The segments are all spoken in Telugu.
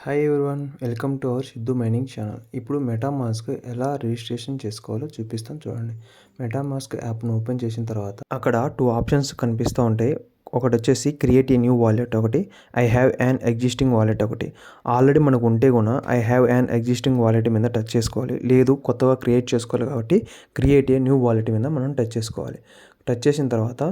Hi everyone, welcome to our Siddhu mining channel. ఇప్పుడు మెటామాస్క్ ఎలా రిజిస్ట్రేషన్ చేసుకోవాలో చూపిస్తాను చూడండి. మెటామాస్క్ యాప్ను ఓపెన్ చేసిన తర్వాత అక్కడ 2 ఆప్షన్స్ కనిపిస్తూ ఉంటాయి. ఒకటి వచ్చేసి క్రియేట్ ఏ న్యూ వాలెట్, ఒకటి I have an existing wallet. ఒకటి ఆల్రెడీ మనకు ఉంటే కూడా I have an existing wallet మీద టచ్ చేసుకోవాలి. లేదు కొత్తగా క్రియేట్ చేసుకోవాలి కాబట్టి క్రియేట్ ఏ న్యూ వాలెట్ మీద మనం టచ్ చేసుకోవాలి. టచ్ చేసిన తర్వాత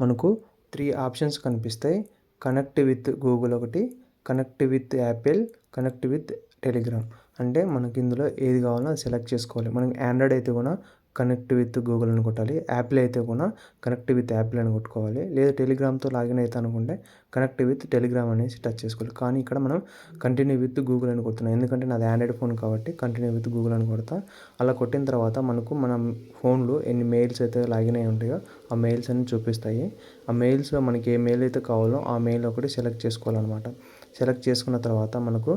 మనకు 3 ఆప్షన్స్ కనిపిస్తాయి. కనెక్ట్ విత్ గూగుల్ ఒకటి, connect with Apple, connect with Telegram. అంటే మనకి ఇందులో ఏది కావాలో అది సెలెక్ట్ చేసుకోవాలి. మనకి ఆండ్రాయిడ్ అయితే కూడా కనెక్ట్ విత్ గూగుల్ అని కొట్టాలి. యాపిల్ అయితే కూడా కనెక్ట్ విత్ యాపిల్ అని కొట్టుకోవాలి. లేదా టెలిగ్రామ్తో లాగిన్ అయితే అనుకుంటే కనెక్ట్ విత్ టెలిగ్రామ్ అనేసి టచ్ చేసుకోవాలి. కానీ ఇక్కడ మనం కంటిన్యూ విత్ గూగుల్ అని కొడుతున్నాం, ఎందుకంటే నాది ఆండ్రాయిడ్ ఫోన్ కాబట్టి కంటిన్యూ విత్ గూగుల్ అని కొడతా. అలా కొట్టిన తర్వాత మనకు మన ఫోన్లో ఎన్ని మెయిల్స్ అయితే లాగిన్ అయి ఉంటాయో ఆ మెయిల్స్ అన్ని చూపిస్తాయి. ఆ మెయిల్స్లో మనకి ఏ మెయిల్ అయితే కావాలో ఆ మెయిల్ ఒకటి సెలెక్ట్ చేసుకోవాలన్నమాట. సెలెక్ట్ చేసుకున్న తర్వాత మనకు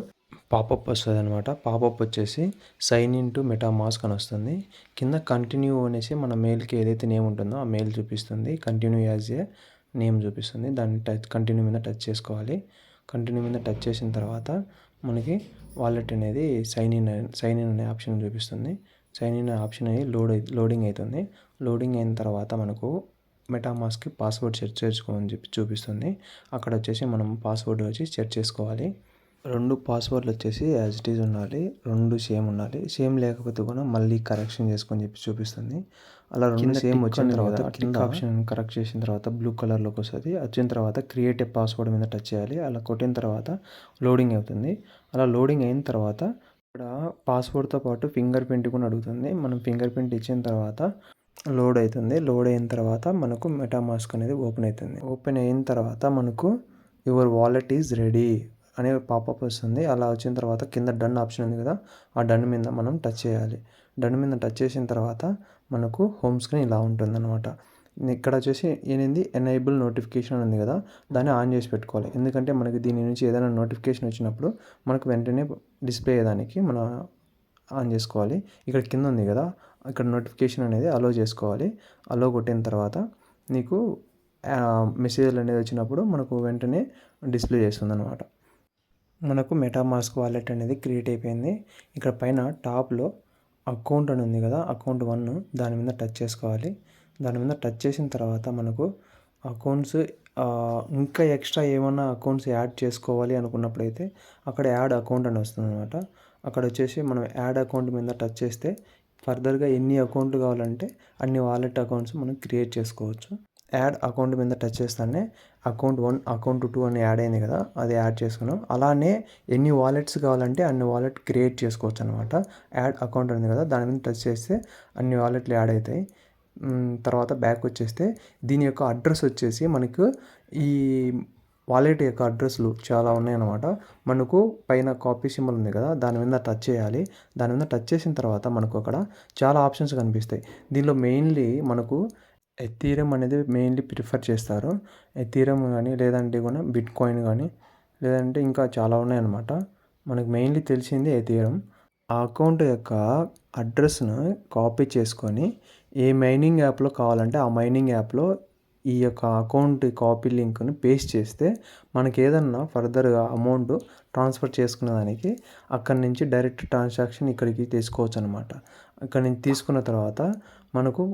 పాపప్ వస్తుంది అనమాట. పాపప్ వచ్చేసి సైన్ ఇన్ టు మెటామాస్క్ అని వస్తుంది. కింద కంటిన్యూ అనేసి మన మెయిల్కి ఏదైతే నేమ్ ఉంటుందో ఆ మెయిల్ చూపిస్తుంది. కంటిన్యూ యాజ్ ఏ నేమ్ చూపిస్తుంది. దాన్ని కంటిన్యూ మీద టచ్ చేసుకోవాలి. కంటిన్యూ మీద టచ్ చేసిన తర్వాత మనకి వాలెట్ అనేది సైన్ ఇన్ అనే ఆప్షన్ చూపిస్తుంది. సైన్ ఇన్ ఆప్షన్ అనేది లోడింగ్ అవుతుంది. లోడింగ్ అయిన తర్వాత మనకు మెటామాస్క్కి పాస్వర్డ్ సెట్ చేసుకోమని చెప్పి చూపిస్తుంది. అక్కడ వచ్చేసి మనం పాస్వర్డ్ వచ్చి సెట్ చేసుకోవాలి. 2 పాస్వర్డ్లు వచ్చేసి యాజ్ ఇట్ ఈజ్ ఉండాలి. 2 సేమ్ ఉండాలి. సేమ్ లేకపోతే కూడా మళ్ళీ కరెక్షన్ చేసుకొని చెప్పి చూపిస్తుంది. అలా 2 సేమ్ వచ్చిన తర్వాత కింద ఆప్షన్ కరెక్ట్ చేసిన తర్వాత బ్లూ కలర్లోకి వస్తుంది. వచ్చిన తర్వాత క్రియేట్ ఏ పాస్వర్డ్ మీద టచ్ చేయాలి. అలా కొట్టిన తర్వాత లోడింగ్ అవుతుంది. అలా లోడింగ్ అయిన తర్వాత ఇక్కడ పాస్వర్డ్తో పాటు ఫింగర్ ప్రింట్ కూడా అడుగుతుంది. మనం ఫింగర్ ప్రింట్ ఇచ్చిన తర్వాత లోడ్ అవుతుంది. లోడ్ అయిన తర్వాత మనకు మెటామాస్క్ అనేది ఓపెన్ అవుతుంది. ఓపెన్ అయిన తర్వాత మనకు యువర్ వాలెట్ ఈజ్ రెడీ అనే పాపప్ వస్తుంది. అలా వచ్చిన తర్వాత కింద డన్ ఆప్షన్ ఉంది కదా, ఆ డన్ మీద మనం టచ్ చేయాలి. డన్ మీద టచ్ చేసిన తర్వాత మనకు హోమ్ స్క్రీన్ ఇలా ఉంటుంది అనమాట. ఇక్కడ వచ్చేసి ఏంది ఎనేబుల్ నోటిఫికేషన్ ఉంది కదా, దాన్ని ఆన్ చేసి పెట్టుకోవాలి. ఎందుకంటే మనకి దీని నుంచి ఏదైనా నోటిఫికేషన్ వచ్చినప్పుడు మనకు వెంటనే డిస్ప్లే అయ్యేదానికి మనం ఆన్ చేసుకోవాలి. ఇక్కడ కింద ఉంది కదా, ఇక్కడ నోటిఫికేషన్ అనేది అలో చేసుకోవాలి. అలో కొట్టిన తర్వాత నీకు మెసేజ్లు అనేది వచ్చినప్పుడు మనకు వెంటనే డిస్ప్లే చేస్తుంది అనమాట. మనకు మెటామాస్క్ వాలెట్ అనేది క్రియేట్ అయిపోయింది. ఇక్కడ పైన టాప్లో అకౌంట్ అని ఉంది కదా, అకౌంట్ 1 దాని మీద టచ్ చేసుకోవాలి. దాని మీద టచ్ చేసిన తర్వాత మనకు అకౌంట్స్ ఇంకా ఎక్స్ట్రా ఏమన్నా అకౌంట్స్ యాడ్ చేసుకోవాలి అనుకున్నప్పుడైతే అక్కడ యాడ్ అకౌంట్ అని వస్తుంది అనమాట. అక్కడ వచ్చేసి మనం యాడ్ అకౌంట్ మీద టచ్ చేస్తే ఫర్దర్గా ఎన్ని అకౌంట్లు కావాలంటే అన్ని వాలెట్ అకౌంట్స్ మనం క్రియేట్ చేసుకోవచ్చు. యాడ్ అకౌంట్ మీద టచ్ చేస్తానే అకౌంట్ 1, అకౌంట్ 2 అని యాడ్ అయింది కదా, అది యాడ్ చేసుకున్నాం. అలానే ఎన్ని వాలెట్స్ కావాలంటే అన్ని వాలెట్ క్రియేట్ చేసుకోవచ్చు అనమాట. యాడ్ అకౌంట్ ఉంది కదా, దాని మీద టచ్ చేస్తే అన్ని వాలెట్లు యాడ్ అవుతాయి. తర్వాత బ్యాక్ వచ్చేస్తే దీని యొక్క అడ్రస్ వచ్చేసి మనకు ఈ వాలెట్ యొక్క అడ్రస్లు చాలా ఉన్నాయన్నమాట. మనకు పైన కాపీ సింబల్ ఉంది కదా, దాని మీద టచ్ చేయాలి. దాని మీద టచ్ చేసిన తర్వాత మనకు అక్కడ చాలా ఆప్షన్స్ కనిపిస్తాయి. దీనిలో మెయిన్లీ మనకు ఎథీరియం అనేది మెయిన్లీ ప్రిఫర్ చేస్తారు. ఎథీరియం కానీ లేదంటే కూడా బిట్ కాయిన్ కానీ లేదంటే ఇంకా చాలా ఉన్నాయన్నమాట. మనకు మెయిన్లీ తెలిసింది ఎథీరియం. ఆ అకౌంట్ యొక్క అడ్రస్ను కాపీ చేసుకొని ఏ మైనింగ్ యాప్లో కావాలంటే ఆ మైనింగ్ యాప్లో ఈ యొక్క అకౌంట్ కాపీ లింక్ని పేస్ట్ చేస్తే మనకి ఏదన్నా ఫర్దర్గా అమౌంట్ ట్రాన్స్ఫర్ చేసుకునే దానికి అక్కడి నుంచి డైరెక్ట్ ట్రాన్సాక్షన్ ఇక్కడికి తీసుకోవచ్చు అనమాట. అక్కడి నుంచి తీసుకున్న తర్వాత మనకు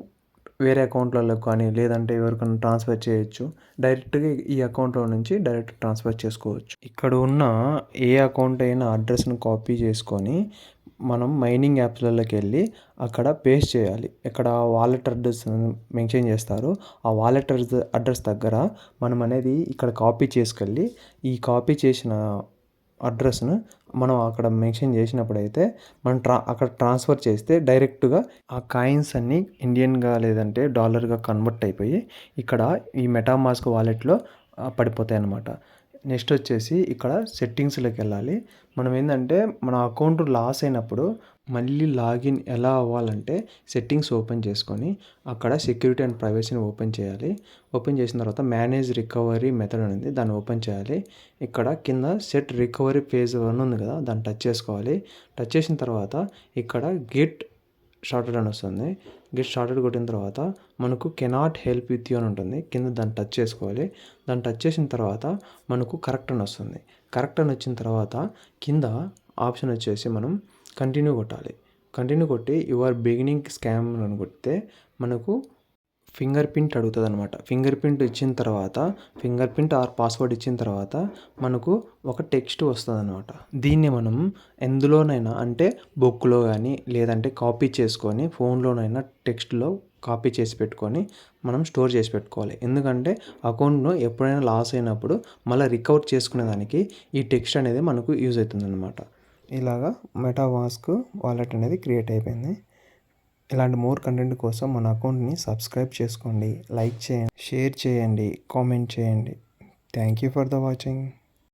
వేరే అకౌంట్లలో కానీ లేదంటే ఎవరికైనా ట్రాన్స్ఫర్ చేయొచ్చు. డైరెక్ట్గా ఈ అకౌంట్లో నుంచి డైరెక్ట్ ట్రాన్స్ఫర్ చేసుకోవచ్చు. ఇక్కడ ఉన్న ఏ అకౌంట్ అయినా అడ్రస్ను కాపీ చేసుకొని మనం మైనింగ్ యాప్స్లలోకి వెళ్ళి అక్కడ పేస్ట్ చేయాలి. ఇక్కడ వాలెట్ అడ్రస్ మెన్షన్ చేస్తారు. ఆ వాలెట్ అడ్రస్ దగ్గర మనం అనేది ఇక్కడ కాపీ చేసుకెళ్ళి ఈ కాపీ చేసిన అడ్రస్ను మనం అక్కడ మెన్షన్ చేసినప్పుడైతే మనం అక్కడ ట్రాన్స్ఫర్ చేస్తే డైరెక్ట్గా ఆ కాయిన్స్ అన్నీ ఇండియన్గా లేదంటే డాలర్గా కన్వర్ట్ అయిపోయి ఇక్కడ ఈ మెటామాస్క్ వాలెట్లో పడిపోతాయి అన్నమాట. నెక్స్ట్ వచ్చేసి ఇక్కడ సెట్టింగ్స్లోకి వెళ్ళాలి. మనం ఏంటంటే మన అకౌంట్ లాస్ అయినప్పుడు మళ్ళీ లాగిన్ ఎలా అవ్వాలంటే సెట్టింగ్స్ ఓపెన్ చేసుకొని అక్కడ సెక్యూరిటీ అండ్ ప్రైవసీని ఓపెన్ చేయాలి. ఓపెన్ చేసిన తర్వాత మేనేజ్ రికవరీ మెథడ్ అనేది దాన్ని ఓపెన్ చేయాలి. ఇక్కడ కింద సెట్ రికవరీ ఫేజ్ 1 ఉంది కదా, దాన్ని టచ్ చేసుకోవాలి. టచ్ చేసిన తర్వాత ఇక్కడ గెట్ స్టార్టెడ్ అని వస్తుంది. గెట్ స్టార్టెడ్ కొట్టిన తర్వాత మనకు కెనాట్ హెల్ప్ విత్ యూ అని ఉంటుంది. కింద దాన్ని టచ్ చేసుకోవాలి. దాన్ని టచ్ చేసిన తర్వాత మనకు కరెక్ట్ అని వస్తుంది. కరెక్ట్ అని వచ్చిన తర్వాత కింద ఆప్షన్ వచ్చేసి మనం కంటిన్యూ కొట్టాలి. కంటిన్యూ కొట్టి యువర్ బిగినింగ్ స్కామ్ అని కొడితే మనకు ఫింగర్ ప్రింట్ అడుగుతుందనమాట. ఫింగర్ ప్రింట్ ఇచ్చిన తర్వాత ఫింగర్ ప్రింట్ ఆర్ పాస్వర్డ్ ఇచ్చిన తర్వాత మనకు ఒక టెక్స్ట్ వస్తుందన్నమాట. దీన్ని మనం ఎందులోనైనా అంటే బుక్లో కానీ లేదంటే కాపీ చేసుకొని ఫోన్లోనైనా టెక్స్ట్లో కాపీ చేసి పెట్టుకొని మనం స్టోర్ చేసి పెట్టుకోవాలి. ఎందుకంటే అకౌంట్ను ఎప్పుడైనా లాస్ అయినప్పుడు మళ్ళీ రికవర్ చేసుకునేదానికి ఈ టెక్స్ట్ అనేది మనకు యూజ్ అవుతుందన్నమాట. ఇలాగా మెటామాస్క్ వాలెట్ అనేది క్రియేట్ అయిపోయింది. ఇలాంటి మోర్ కంటెంట్ కోసం మన అకౌంట్ని సబ్స్క్రైబ్ చేసుకోండి, లైక్ చేయండి, షేర్ చేయండి, కామెంట్ చేయండి. Thank you for the watching.